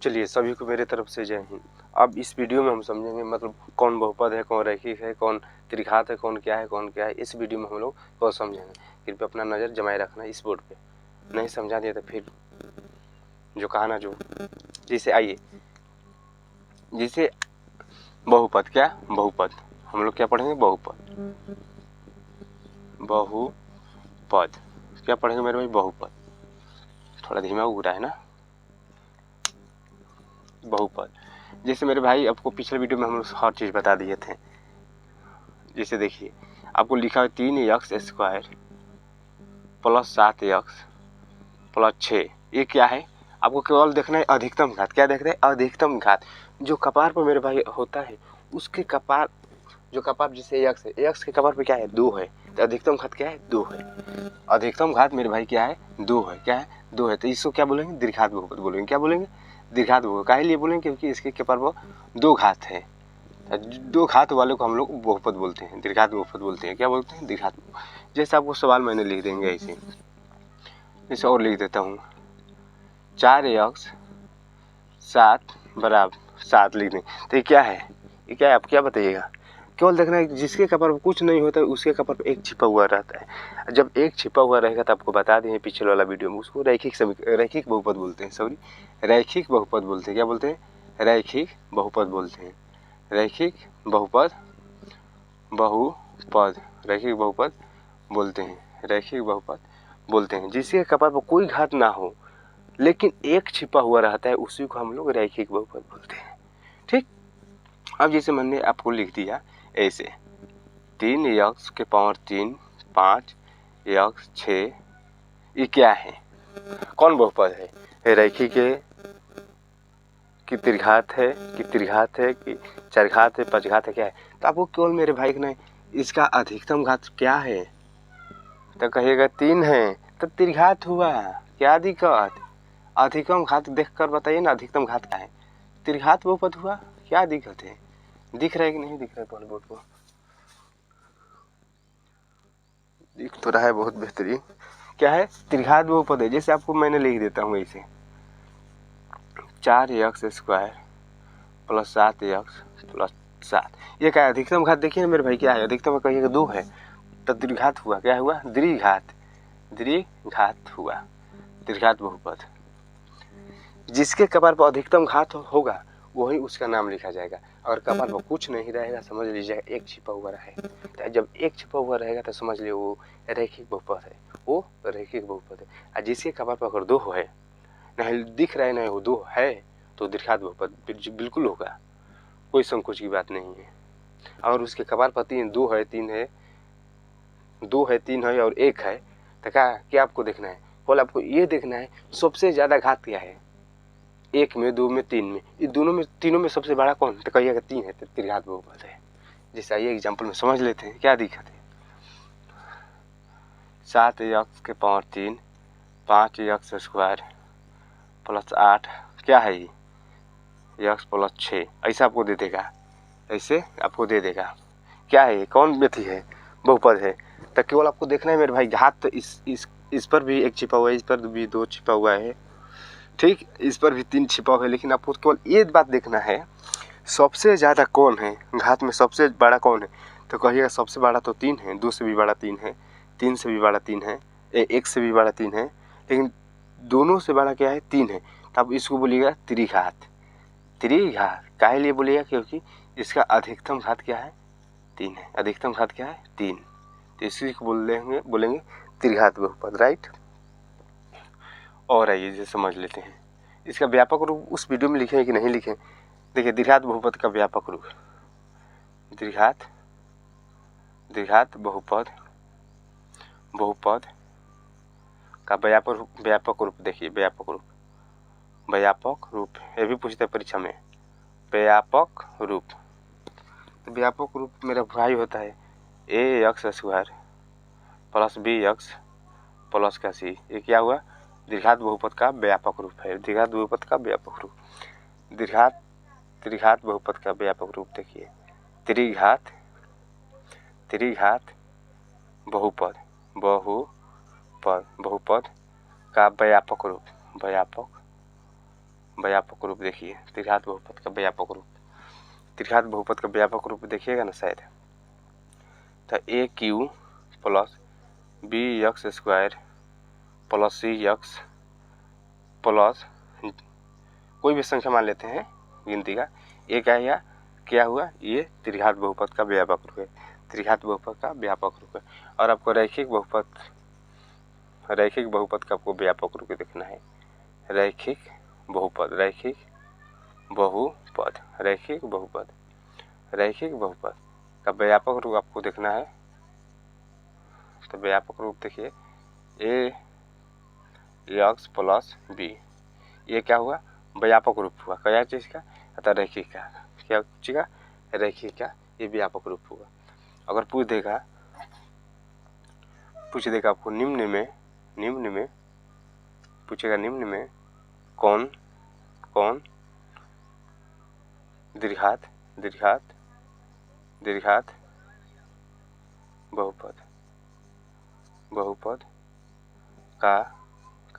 चलिए सभी को मेरे तरफ से जय हिंद। अब इस वीडियो में हम समझेंगे मतलब कौन बहुपद है, कौन रैखिक है, कौन त्रिघात है, कौन क्या है, कौन क्या है। इस वीडियो में हम लोग को समझेंगे। कृपया अपना नज़र जमाए रखना इस बोर्ड पे। नहीं समझा दिया तो फिर जो कहा ना जो जैसे आइए, जैसे बहुपद, क्या बहुपद हम लोग क्या पढ़ेंगे, बहुपद। बहुपद क्या पढ़ेंगे मेरे भाई, बहुपद। थोड़ा धीमा उग रहा है ना। बहुपद जैसे मेरे भाई आपको पिछले वीडियो में हम लोग हर चीज़ बता दिए थे। जैसे देखिए आपको लिखा है 3x² प्लस 7x प्लस 6। ये क्या है, आपको केवल देखना है अधिकतम घात। क्या देख रहे हैं, अधिकतम घात। जो कपार पर मेरे भाई होता है उसके कपार, जो कपार जैसे x है, x के कपार पे क्या है, 2 है, तो अधिकतम घात क्या है, 2 है। अधिकतम घात मेरे भाई क्या है, 2 है। क्या है, 2 है। तो इसको क्या बोलेंगे, द्विघात बहुपद बोलेंगे। क्या बोलेंगे, द्विघात बहुपद। काहे लिए बोलेंगे, क्योंकि इसके कपार पर 2 घात है। 2 घात वाले को हम लोग बहुपद बोलते हैं, द्विघात बहुपद बोलते हैं। क्या बोलते हैं, द्विघात। जैसे आपको सवाल मैंने लिख देंगे ऐसे, जैसे और लिख देता हूँ 4x 7 बराबर 7 लिख दें। तो ये क्या है, ये क्या है, आप क्या बताइएगा। केवल देखना है जिसके कपार पर कुछ नहीं होता है उसके कपार पर एक छिपा हुआ रहता है। जब एक छिपा हुआ रहेगा तो आपको बता दें पिछले वाला वीडियो में, उसको रैखिक बहुपद बोलते हैं। सॉरी, रैखिक बहुपद बोलते हैं। क्या बोलते हैं, रैखिक बहुपद बोलते हैं। रैखिक बहुपद, रैखिक बहुपद बोलते हैं। रैखिक बहुपद बोलते हैं जिसके कपार पर कोई घात ना हो लेकिन एक छिपा हुआ रहता है, उसी को हम लोग रैखिक बहुपद बोलते हैं। ठीक। अब जैसे मैंने आपको लिख दिया ऐसे 3x के पावर 3 5x 6, ये क्या है, कौन बहुपद है, रैखिक है कि त्रिघात है, कि त्रिघात है कि चरघात है, पंचघात है, क्या है। तो आपको केवल मेरे भाई ने इसका अधिकतम घात क्या है, तो कहिएगा 3 है, तो त्रिघात हुआ। क्या दिक्कत, अधिकतम घात देखकर बताइए ना, अधिकतम घात क्या है, त्रिघात बहुपद हुआ। क्या दिक्कत है, दिख रहा है कि नहीं दिख रहा है, पहले बोर्ड को दिख तो रहा है, बहुत बेहतरीन। क्या है, त्रिघात बहुपद है। जैसे आपको मैंने लिख देता हूँ ऐसे 4x² प्लस 7x प्लस 7। ये क्या है, अधिकतम घात देखिए ना मेरे भाई, क्या है अधिकतम, कहिएगा 2 है, तो द्विघात हुआ। क्या हुआ, द्विघात, द्विघात हुआ, द्विघात बहुपद। जिसके कपार पर अधिकतम घात होगा वही उसका नाम लिखा जाएगा। और कपार पर कुछ नहीं रहेगा, समझ लीजिएगा एक छिपा हुआ रहेगा। तो जब एक छिपा हुआ रहेगा तो समझ लीजिए वो रैखिक बहुपद है, वो रैखिक बहुपद है। और जिसके कपार पर अगर 2 है, नहीं दिख रहा है, नहीं वो 2 है, तो द्विघात बहुपद बिल्कुल होगा, कोई संकोच की बात नहीं है। और उसके कपार पर 2 है, 3 है, 2 है, 3 है और 1 है, तो क्या आपको देखना है, केवल आपको ये देखना है सबसे ज़्यादा घात क्या है, 1 में, 2 में, 3 में। ये दोनों में, तीनों में सबसे बड़ा कौन, तो कहिएगा 3 है, तो त्रिघात बहुपद है। जैसे आइए एग्जाम्पल में समझ लेते हैं क्या दिक्कत है। 7x के पावर 3 5x² प्लस 8, क्या है ये, x प्लस 6, ऐसा आपको दे देगा, ऐसे आपको दे देगा। क्या है, कौन व्यक्ति है, बहुपद है। तो केवल आपको देखना है मेरे भाई घात, तो इस पर भी एक छिपा हुआ है, इस पर भी 2 छिपा हुआ है, ठीक, इस पर भी 3 छिपा हुआ है। लेकिन आपको केवल ये बात देखना है सबसे ज़्यादा कौन है, घात में सबसे बड़ा कौन है। तो कहिएगा सबसे बड़ा तो 3 है, 2 से भी बड़ा 3 है, 3 से भी बड़ा 3 है, 1 से भी बड़ा 3 है, लेकिन दोनों से बड़ा क्या है, 3 है। तब इसको बोलिएगा त्रिघात। त्रिघात काहे लिए बोलिएगा, क्योंकि इसका अधिकतम घात क्या है, 3 है। अधिकतम घात क्या है, 3, तो इसी को बोलेंगे त्रिघात बहुपद, राइट। और आइए जैसे समझ लेते हैं इसका व्यापक रूप, उस वीडियो में लिखे हैं कि नहीं लिखे। देखिए द्विघात बहुपद का व्यापक रूप, द्विघात बहुपद का व्यापक रूप देखिए, व्यापक रूप ये भी पूछते हैं परीक्षा में, व्यापक रूप। तो व्यापक रूप मेरा भाई होता है ax² प्लस bx प्लस का c। ये क्या हुआ, द्विघात बहुपद का व्यापक रूप है। द्विघात बहुपद का व्यापक रूप, त्रिघात बहुपद का व्यापक रूप देखिए, त्रिघात बहुपद का व्यापक रूप, व्यापक रूप देखिए, त्रिघात बहुपद का व्यापक रूप, त्रिघात बहुपद का व्यापक रूप देखिएगा ना शायद, तो a q plus b x square plus c x plus कोई भी संख्या मान लेते हैं गिनती का, ये क्या हुआ, ये त्रिघात बहुपद का व्यापक रूप है, त्रिघात बहुपद का व्यापक रूप है। और आपको रैखिक बहुपद का आपको व्यापक रूप देखना है, रैखिक बहुपद का व्यापक रूप आपको देखना है। तो व्यापक रूप देखिए, ए एक्स प्लस बी, ये क्या हुआ, व्यापक रूप हुआ, क्या चीज का, अतः रैखिक का, क्या चीज का, रैखिक का, ये व्यापक रूप हुआ। अगर पूछ देगा आपको निम्न में पूछेगा, निम्न में कौन द्विघात बहुपद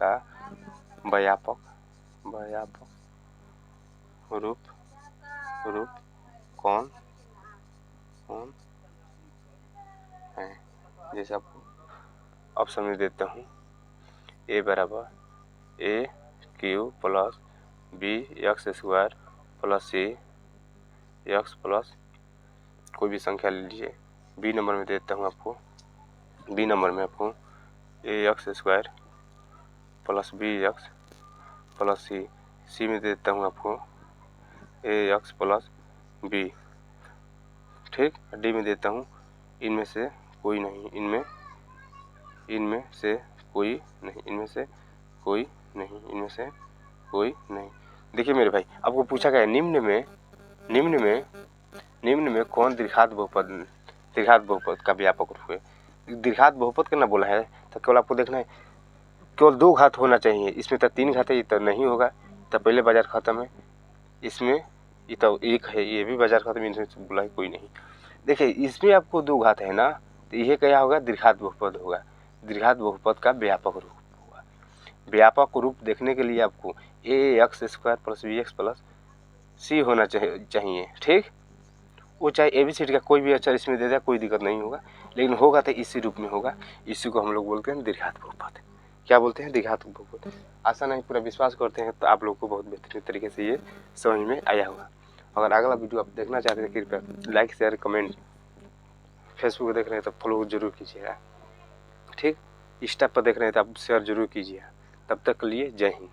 का व्यापक रूप कौन है। जैसे आपको ऑप्शन में देता हूँ, ए बराबर a q plus b x square plus c x plus कोई भी संख्या ले लीजिए। बी नंबर में देता हूँ आपको, a x square plus b x plus c, c में देता हूँ आपको ए एक्स प्लस बी, ठीक। डी में देता हूँ इनमें से कोई नहीं, इनमें से कोई नहीं। देखिए मेरे भाई, आपको पूछा गया निम्न में कौन त्रिघात बहुपद का व्यापक रूप है। द्विघात बहुपद का ना बोला है, तो केवल आपको देखना है केवल 2 घात होना चाहिए, इसमें तो 3 घात है, ये तो नहीं होगा, तो पहले बाजार खत्म है। इसमें ये तो 1 है, ये भी बाजार खत्म, इनसे बोला है कोई नहीं। देखिए इसमें आपको 2 घात है ना, तो यह क्या होगा, द्विघात बहुपद होगा, द्विघात बहुपद का व्यापक रूप होगा। व्यापक रूप देखने के लिए आपको a x square plus b x plus c होना चाहिए, ठीक। वो चाहे एबीसीडी का कोई भी अक्षर इसमें दे दे, कोई दिक्कत नहीं होगा, लेकिन होगा तो इसी रूप में होगा। इसी को हम लोग बोलते हैं द्विघात बहुपद। क्या बोलते हैं, द्विघात बहुपद। आशा नहीं, पूरा विश्वास करते हैं तो आप लोग को बहुत बेहतरीन तरीके से ये समझ में आया होगा। अगर अगला वीडियो आप देखना चाहते हैं, कृपया लाइक शेयर कमेंट, फेसबुक देख रहे हैं तो फॉलो जरूर कीजिएगा, ठीक। इंस्टा पर देख रहे हैं तो आप शेयर जरूर कीजिएगा। तब तक के लिए जय हिंद।